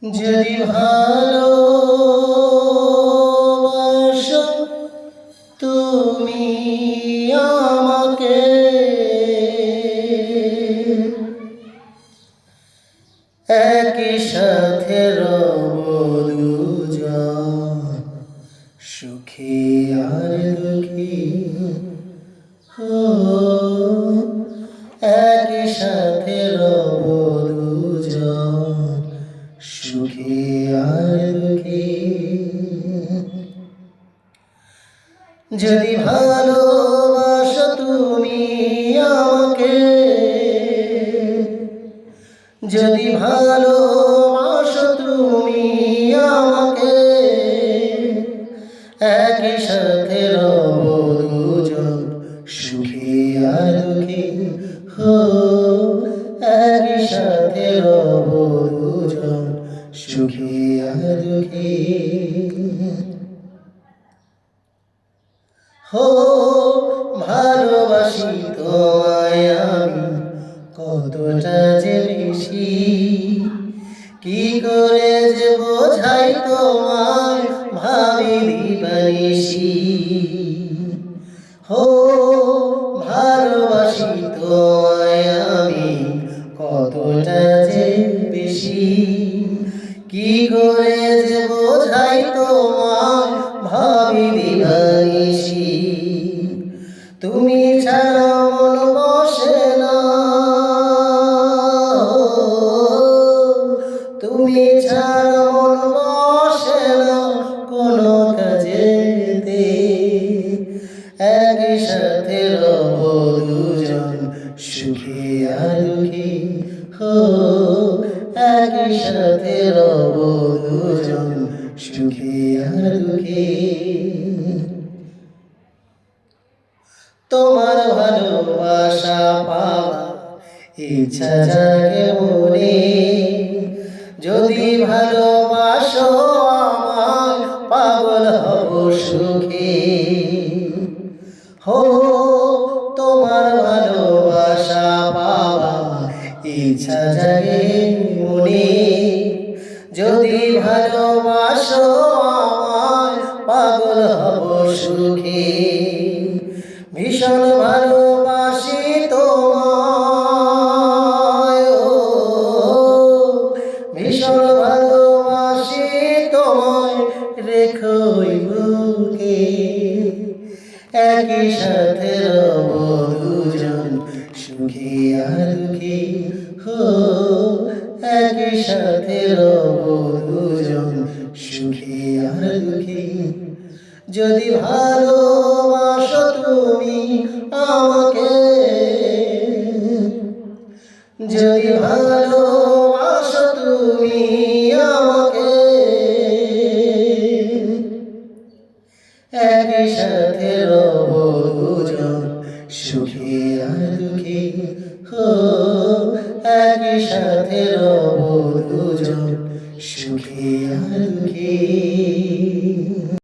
যদি ভালোবাসো তুমি আমাকে, একই সাথে রব দুজন, সুখী আর দুঃখী। একই সাথে রব দুজন, সুখী আর দুঃখী। যদি ভালোবাসো তুমি আমাকে, যদি ভালোবাসো তুমি আমাকে, একই সাথে রব দুজন, সুখী আর দুঃখী। একই সাথে রব দুজন, সুখী আর দুঃখী। ভালোবাসি তোমায় আমি কতটা যে বেশি, কি করে যে বোঝাই তোমায় ভাবি দিবানিশি। ভালোবাসি তোমায় আমি কতটা যে বেশি, কি করে যে বোঝাই তোমায় ভাবি দিবানিশি। তুমি ছাড়া মন বসে না, তুমি ছাড়া মন বসে না কোনো কাজেতে, একই সাথে রব দুজন, সুখী আর দুঃখী। একই সাথে রব দুজন, সুখী আর দুঃখী। তোমার ভালোবাসা পাওয়ার ইচ্ছা জাগে মনে, যদি ভালোবাসো আমায় পাগল হব সুখে। তোমার ভালোবাসা পাওয়ার ইচ্ছা জাগে মনে, যদি ভালোবাসো আমায় পাগল হব সুখে। ভীষণ ভালোবাসি তোমায়, ভীষণ ভালোবাসি তোমায়, রেখোই বুকে, একই সাথে রব দুজন, সুখী আর দুঃখী। একই সাথে রব দুজন, সুখী আর দুঃখী। যদি ভালোবাসো তুমি আমাকে, যদি ভালোবাসো তুমি আমাকে, একই সাথে রব দুজন, সুখী আর দুঃখী।